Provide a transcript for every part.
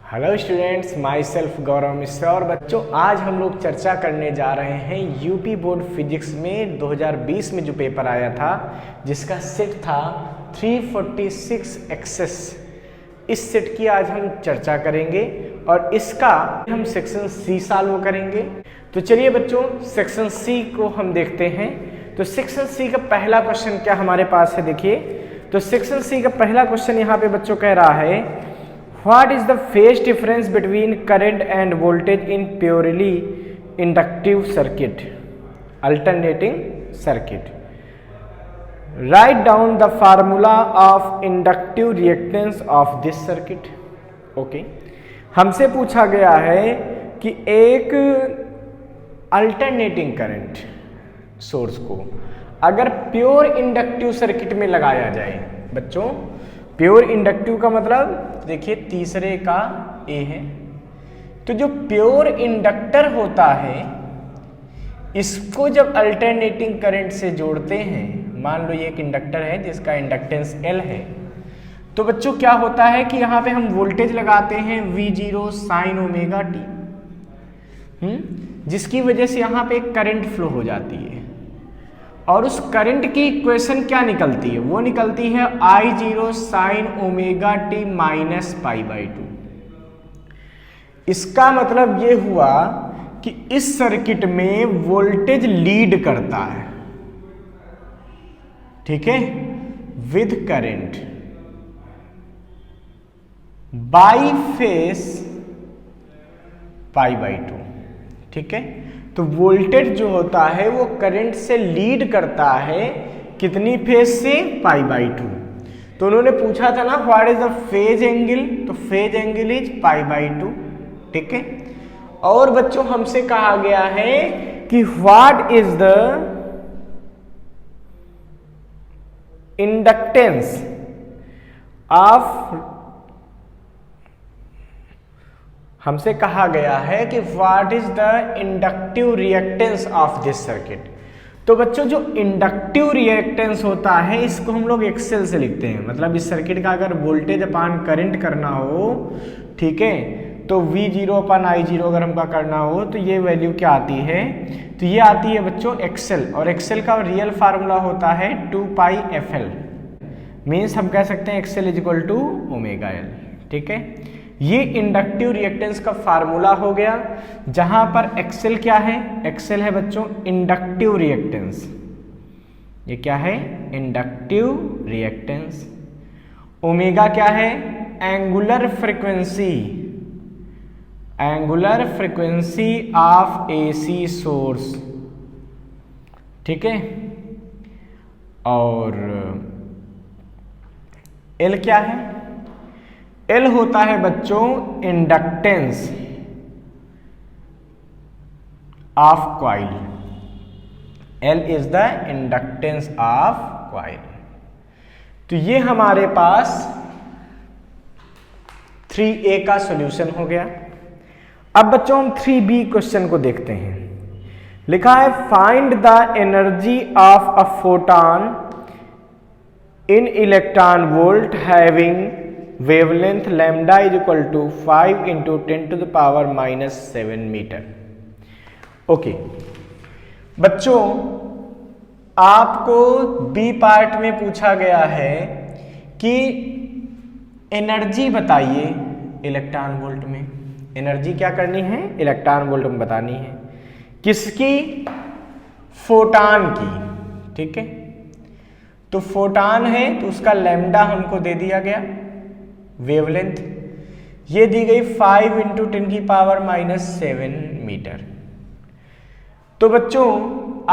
Hello students, my self गौरव मिश्रा। और बच्चों, आज हम लोग चर्चा करने जा रहे हैं यूपी बोर्ड फिजिक्स में 2020 में जो पेपर आया था, जिसका सेट था 346 एक्सेस। इस सेट की आज हम चर्चा करेंगे और इसका हम सेक्शन सी सॉल्व करेंगे। तो चलिए बच्चों, सेक्शन सी को हम देखते हैं। तो सेक्शन सी का पहला क्वेश्चन क्या हमारे पास है, देखिए। तो सेक्शन सी का पहला क्वेश्चन यहाँ पे बच्चों कह रहा है, What is the phase difference between current and voltage in purely inductive circuit, alternating circuit? Write down the formula of inductive reactance of this circuit. Okay. हमसे पूछा गया है कि एक अल्टरनेटिंग करंट सोर्स को अगर प्योर इंडक्टिव सर्किट में लगाया जाए, बच्चों प्योर इंडक्टिव का मतलब देखिए तीसरे का ए है। तो जो प्योर इंडक्टर होता है, इसको जब अल्टरनेटिंग करंट से जोड़ते हैं, मान लो ये एक इंडक्टर है जिसका इंडक्टेंस L है, तो बच्चों क्या होता है कि यहाँ पे हम वोल्टेज लगाते हैं V0 साइन ओमेगा टी, जिसकी वजह से यहाँ पे एक करंट फ्लो हो जाती है। और उस करंट की इक्वेशन क्या निकलती है? वो निकलती है I0 sine omega T minus π/2। इसका मतलब ये हुआ कि इस सर्किट में वोल्टेज लीड करता है, ठीक है, विद करंट बाई फेस π/2, ठीक है। तो वोल्टेज जो होता है वो करंट से लीड करता है कितनी फेज से? π/2। तो उन्होंने पूछा था ना what is the phase angle, तो फेज एंगल इज π/2, ठीक है। और बच्चों हमसे कहा गया है कि what is the inductance of, हमसे कहा गया है कि what is the inductive reactance of this circuit. तो बच्चों जो इंडक्टिव रिएक्टेंस होता है इसको हम लोग एक्सेल से लिखते हैं। मतलब इस सर्किट का अगर वोल्टेज अपान करंट करना हो, ठीक है, तो V0 अपान I0 अगर हमका करना हो तो ये वैल्यू क्या आती है? तो ये आती है बच्चों एक्सेल, और एक्सेल का रियल फार्मूला होता है 2πfl। मीन्स हम कह सकते हैं X L is equal to omega L, ठीक है। ये इंडक्टिव रिएक्टेंस का फार्मूला हो गया, जहां पर एक्सेल क्या है? एक्सेल है बच्चों इंडक्टिव रिएक्टेंस। ये क्या है? Inductive reactance. ओमेगा क्या है? Angular frequency, angular frequency of AC source, ठीक है। और एल क्या है? एल होता है बच्चों inductance of coil. L is the inductance of coil. तो ये हमारे पास 3A का सॉल्यूशन हो गया। अब बच्चों हम 3B क्वेश्चन को देखते हैं। लिखा है find the energy of a photon in electron volt having wavelength lambda is equal to 5 × 10⁻⁻7 metre. Okay बच्चों, आपको बी पार्ट में पूछा गया है कि एनर्जी बताइए इलेक्ट्रॉन वोल्ट में। एनर्जी क्या करनी है? इलेक्ट्रॉन वोल्ट में बतानी है। किसकी? फोटॉन की, ठीक है। तो फोटॉन है तो उसका लैम्डा हमको दे दिया गया, वेवलेंथ ये दी गई 5 × 10⁻⁻7 मीटर। तो बच्चों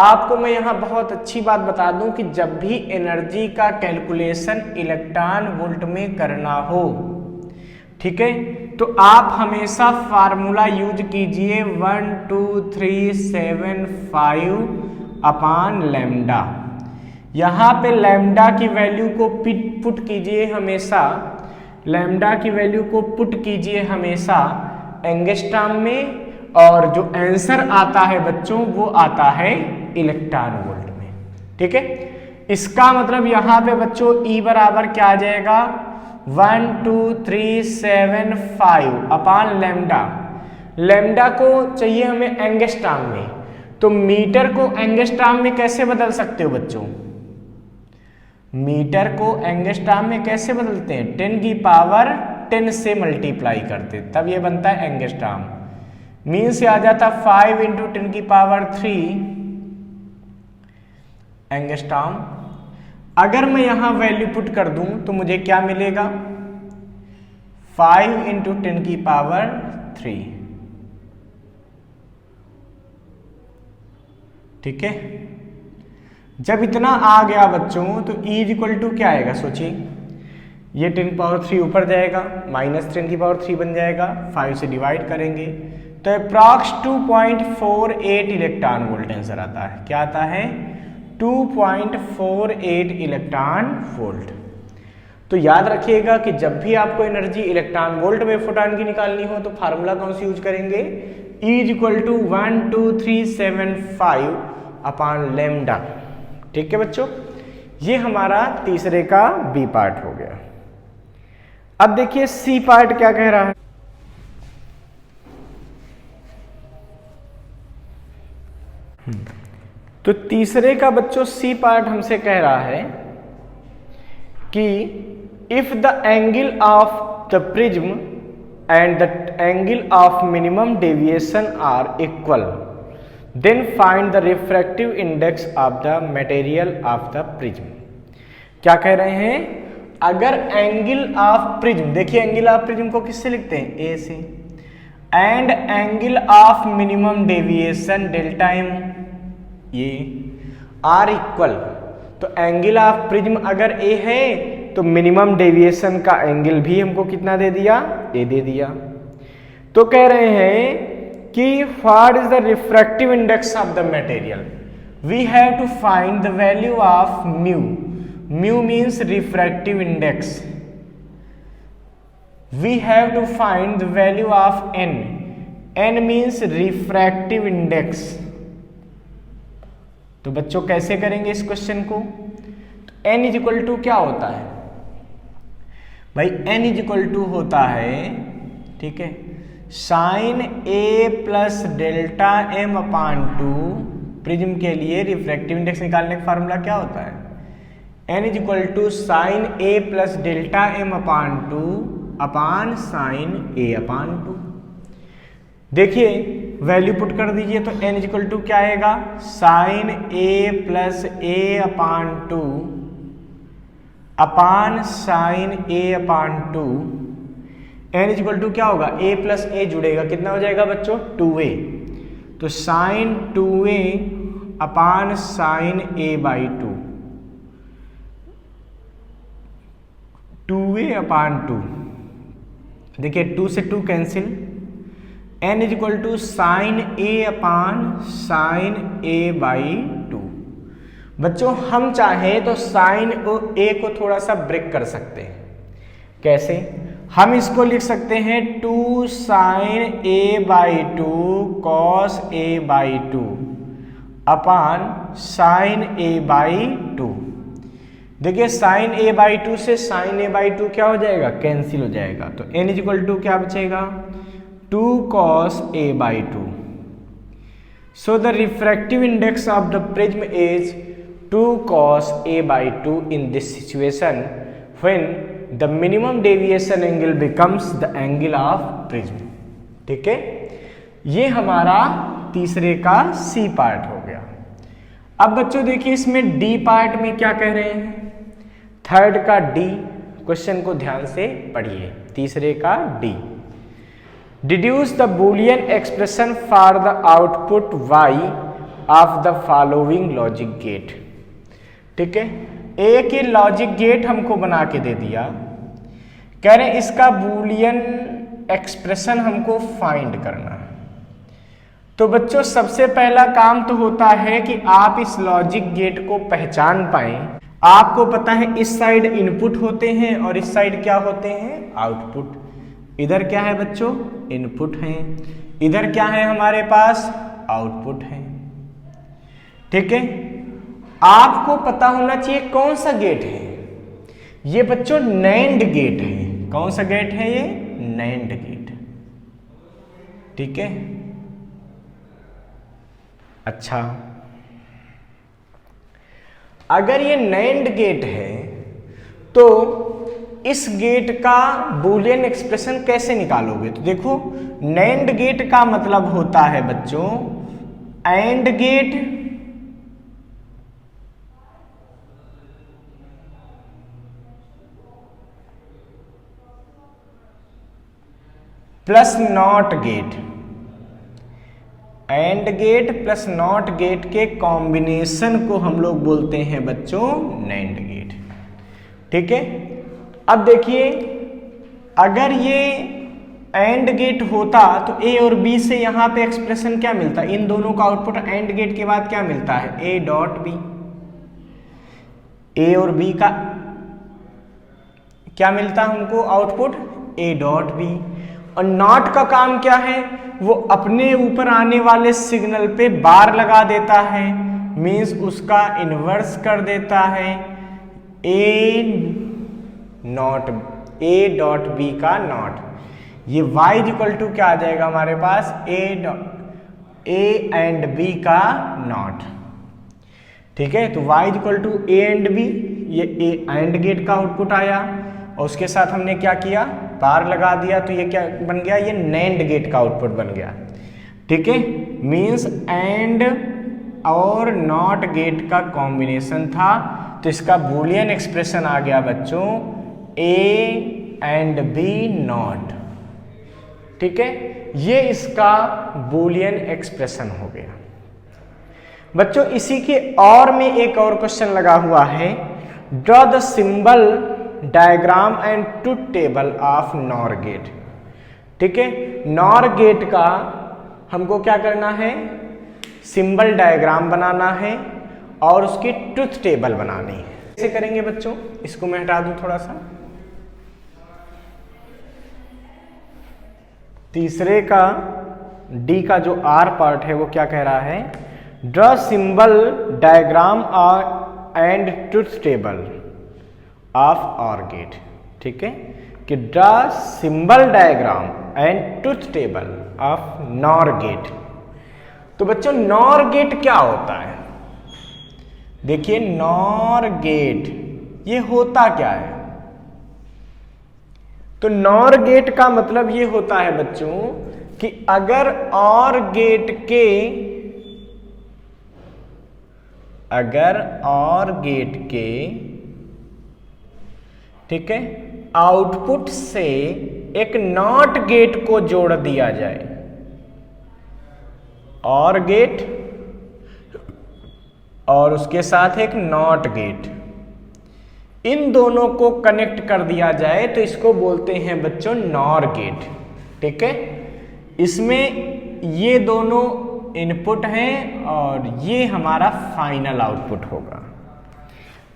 आपको मैं यहां बहुत अच्छी बात बता दूं कि जब भी एनर्जी का कैलकुलेशन इलेक्ट्रॉन वोल्ट में करना हो, ठीक है, तो आप हमेशा फार्मूला यूज कीजिए 12375 अपान लैम्डा। यहां पे लैम्डा की वैल्यू को पुट कीजिए हमेशा, लैम्डा की वैल्यू को पुट कीजिए हमेशा एंगस्ट्रॉम में, और जो आंसर आता है बच्चों वो आता है इलेक्ट्रॉन वोल्ट में, ठीक है। इसका मतलब यहाँ पे बच्चों E बराबर क्या आ जाएगा? 1 2 3 7 5 अपान लैम्डा। लैम्डा को चाहिए हमें एंगस्ट्रॉम में, तो मीटर को एंगस्ट्रॉम में कैसे बदल सकते हो बच्चों? मीटर को एंगस्ट्रॉम में कैसे बदलते हैं? 10 की पावर 10 से मल्टीप्लाई करते, तब ये बनता है एंगस्ट्रॉम। मीन्स से आ जाता 5 × 10 की पावर 3 एंगस्ट्रॉम। अगर मैं यहां वैल्यू पुट कर दूं तो मुझे क्या मिलेगा? 5 × 10 की पावर 3। ठीक है, जब इतना आ गया बच्चों तो E = क्या आएगा? सोचिए, ये 10³ ऊपर जाएगा, -10 की पावर 3 बन जाएगा, 5 से डिवाइड करेंगे तो अप्रॉक्स 2.48 इलेक्ट्रॉन वोल्ट आंसर आता है। क्या आता है? 2.48 इलेक्ट्रॉन वोल्ट। तो याद रखिएगा कि जब भी आपको एनर्जी इलेक्ट्रॉन वोल्ट में फोटॉन की निकालनी हो तो फार्मूला कौन सी यूज करेंगे? E = 12375 अपान लैम्डा। ठीक है बच्चों, ये हमारा तीसरे का बी पार्ट हो गया। अब देखिए सी पार्ट क्या कह रहा है। तो तीसरे का बच्चों सी पार्ट हमसे कह रहा है कि if the angle of the prism and the angle of minimum deviation are equal then find the refractive index of the material of the prism. क्या कह रहे हैं? अगर एंगल ऑफ प्रिज्म, देखिए एंगल ऑफ प्रिज्म को किससे लिखते हैं? ए से, and angle of minimum deviation delta M ये आर इक्वल, तो एंगल ऑफ प्रिज्म अगर ए है तो मिनिमम डेविएशन का एंगल भी हमको कितना दे दिया? ए दे दिया। तो कह रहे हैं कि what is the refractive index of the material? We have to find the value of mu. Mu means refractive index. We have to find the value of N. N means refractive index. तो बच्चों कैसे करेंगे इस question को? तो n = क्या होता है भाई? n = होता है, ठीक है, sine A plus delta m upon 2। Prism के लिए रिफ्रैक्टिव इंडेक्स निकालने का फार्मूला क्या होता है? n = sine A plus delta m upon 2 upon sine A upon 2। देखिए वैल्यू पुट कर दीजिए तो n = क्या आएगा? Sine A plus A upon 2 upon sine A upon 2। n = क्या होगा? A प्लस A जुड़ेगा, कितना हो जाएगा बच्चों? 2A। तो साइन 2A अपान साइन A/2, 2A अपान 2। देखिए 2 से 2 cancel. n = sine A upon sine A/2। बच्चों हम चाहें तो साइन A को थोड़ा सा ब्रेक कर सकते हैं। कैसे? हम इसको लिख सकते हैं 2 साइन A/2 कॉस A/2 अपान साइन A/2। देखिए साइन A/2 से साइन A/2 क्या हो जाएगा? कैंसिल हो जाएगा। तो n = क्या बचेगा? 2 cos A/2। So the refractive index of the prism is 2 cos A/2 in this situation when the minimum deviation angle becomes the angle of prism। ठीक है, ये हमारा तीसरे का सी पार्ट हो गया। अब बच्चों देखिए इसमें डी पार्ट में क्या कह रहे हैं? थर्ड का डी, क्वेश्चन को ध्यान से पढ़िए। तीसरे का D, deduce the Boolean expression for the output y of the following logic gate. ठीक है, ए के लॉजिक गेट हमको बना के दे दिया, कह रहे हैं इसका बूलियन एक्सप्रेशन हमको फाइंड करना है। तो बच्चों सबसे पहला काम तो होता है कि आप इस लॉजिक गेट को पहचान पाएं। आपको पता है इस साइड इनपुट होते हैं और इस साइड क्या होते हैं? आउटपुट। इधर क्या है बच्चों? इनपुट है। इधर क्या है हमारे पास? आउटपुट है। ठीक है, आपको पता होना चाहिए कौन सा गेट है। ये बच्चों नैंड गेट है। कौन सा गेट है ये? NAND gate. ठीक है, अच्छा अगर ये नैंड गेट है तो इस गेट का बूलियन एक्सप्रेशन कैसे निकालोगे? तो देखो, नैंड गेट का मतलब होता है बच्चों and gate plus not gate. And gate plus not gate के कॉम्बिनेशन को हम लोग बोलते हैं बच्चों नैंड गेट। ठीक है, अब देखिए अगर ये एंड गेट होता तो ए और बी से यहां पे एक्सप्रेशन क्या मिलता? इन दोनों का आउटपुट एंड गेट के बाद क्या मिलता है? ए डॉट बी। ए और बी का क्या मिलता हमको आउटपुट? A dot B. और नॉट का काम क्या है? वो अपने ऊपर आने वाले सिग्नल पे बार लगा देता है, मींस उसका इन्वर्स कर देता है A NOT, A dot B का नॉट। ये y इक्वल टू क्या आ जाएगा हमारे पास? ए एंड बी का नॉट। ठीक है, तो y equal to A AND B, ये ए एंड गेट का आउटपुट आया और उसके साथ हमने क्या किया? बार लगा दिया, तो ये क्या बन गया? ये नैंड गेट का आउटपुट बन गया। ठीक है, मींस एंड और नॉट गेट का कॉम्बिनेशन था, तो इसका बूलियन एक्सप्रेशन आ गया बच्चों ए एंड बी नॉट। ठीक है, ये इसका बूलियन एक्सप्रेशन हो गया। बच्चों इसी के और में एक और क्वेश्चन लगा हुआ है, draw the symbol diagram and truth table of NOR gate. ठीक है, नॉर गेट का हमको क्या करना है? सिंबल डायग्राम बनाना है और उसकी ट्रुथ टेबल बनानी है। कैसे करेंगे बच्चों? इसको मैं हटा दूं थोड़ा सा। तीसरे का डी का जो आर पार्ट है वो क्या कह रहा है? Draw symbol diagram and truth table of OR gate. ठीक है, कि draw symbol diagram and truth table of NOR gate. तो बच्चों नॉर गेट क्या होता है? देखिए नॉर गेट ये होता क्या है? तो नॉर गेट का मतलब ये होता है बच्चों कि अगर ऑर गेट के ठीक है आउटपुट से एक नॉट गेट को जोड़ दिया जाए, ऑर गेट और उसके साथ एक नॉट गेट, इन दोनों को कनेक्ट कर दिया जाए तो इसको बोलते हैं बच्चों नॉर गेट। ठीक है, इसमें ये दोनों इनपुट हैं और ये हमारा फाइनल आउटपुट होगा।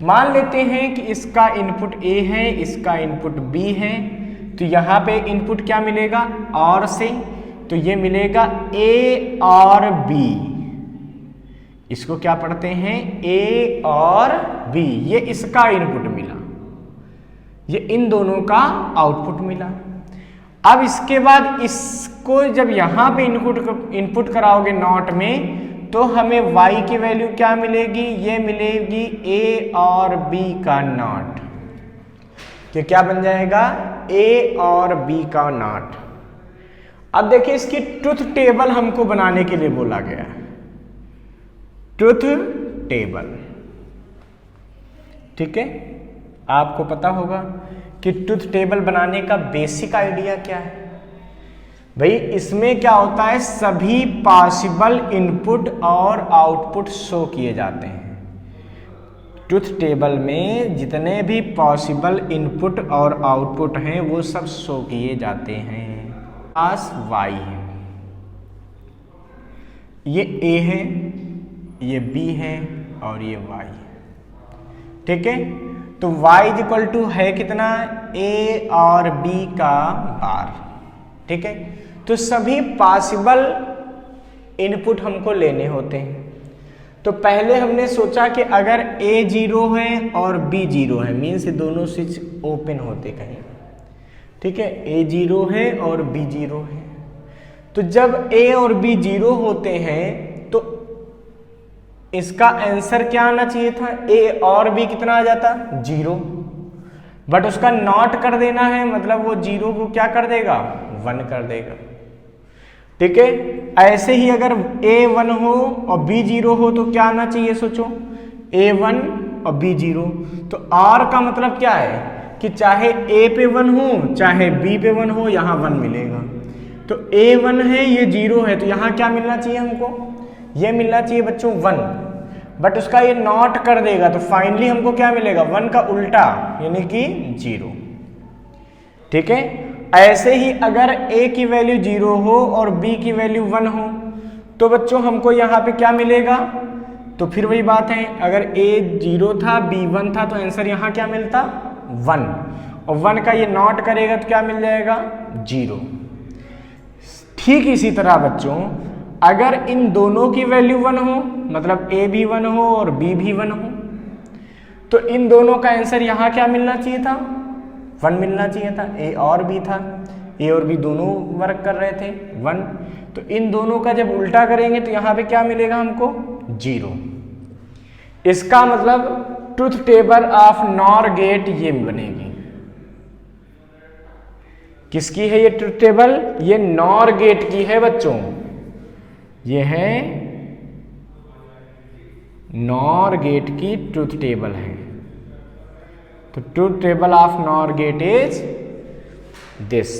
मान लेते हैं कि इसका इनपुट A है, इसका इनपुट B है, तो यहां पे इनपुट क्या मिलेगा? OR से, तो ये मिलेगा A और B। इसको क्या पढ़ते हैं? A और B। ये इसका इनपुट मिला, ये इन दोनों का आउटपुट मिला। अब इसके बाद इसको जब यहां पे इनपुट कराओगे नॉट में, तो हमें y की वैल्यू क्या मिलेगी? ये मिलेगी a और b का नॉट, कि क्या बन जाएगा? a और b का नॉट। अब देखिए इसकी ट्रुथ टेबल हमको बनाने के लिए बोला गया है, ट्रुथ टेबल। ठीक है, आपको पता होगा कि ट्रुथ टेबल बनाने का बेसिक आइडिया क्या है भाई? इसमें क्या होता है? सभी पॉसिबल इनपुट और आउटपुट शो किए जाते हैं। ट्रुथ टेबल में जितने भी पॉसिबल इनपुट और आउटपुट हैं वो सब शो किए जाते हैं। पास y है, ये a है, ये b है और ये y है। ठीक है, तो y इक्वल टू है कितना? a और b का बार। ठीक है, तो सभी पॉसिबल इनपुट हमको लेने होते हैं। तो पहले हमने सोचा कि अगर a 0 है और b 0 है, मीन्स दोनों स्विच ओपन होते कहीं, ठीक है, ए 0 है और बी 0 है। तो जब ए और बी 0 होते हैं तो इसका आंसर क्या आना चाहिए था, ए और बी कितना आ जाता, 0, बट उसका नॉट कर देना है, मतलब वो 0 को क्या कर देगा, 1 कर देगा। ठीक है, ऐसे ही अगर a 1 हो और b 0 हो तो क्या आना चाहिए, सोचो, a 1 और b 0। तो r का मतलब क्या है कि चाहे a पे 1 हो चाहे b पे 1 हो, यहाँ 1 मिलेगा। तो a 1 है, ये 0 है, तो यहाँ क्या मिलना चाहिए हमको, ये मिलना चाहिए बच्चों 1, बट उसका ये नॉट कर देगा, तो फाइनली हमको क्या मिलेगा, 1 का उल्टा यानी कि 0। ठीक है, ऐसे ही अगर a की वैल्यू 0 हो और b की वैल्यू 1 हो तो बच्चों हमको यहाँ पे क्या मिलेगा, तो फिर वही बात है, अगर a 0 था b 1 था तो आंसर यहाँ क्या मिलता, 1, और 1 का ये नॉट करेगा तो क्या मिल जाएगा, 0। ठीक इसी तरह बच्चों अगर इन दोनों की वैल्यू 1 हो, मतलब a भी 1 हो और b भी 1 हो, तो इन दोनों का आंसर यहाँ क्या मिलना चाहिए था, 1 मिलना चाहिए था। a और b था, a और b दोनों वर्क कर रहे थे 1, तो इन दोनों का जब उल्टा करेंगे तो यहाँ पे क्या मिलेगा हमको, 0। इसका मतलब truth table of NOR gate ये बनेगी। किसकी है ये ट्रुथ टेबल, ये नॉर गेट की है बच्चों, ये है नॉर गेट की ट्रुथ टेबल है। तो truth table of NOR gate is this.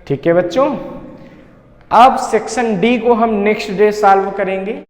ठीक है बच्चों, अब सेक्शन डी को हम नेक्स्ट डे सॉल्व करेंगे।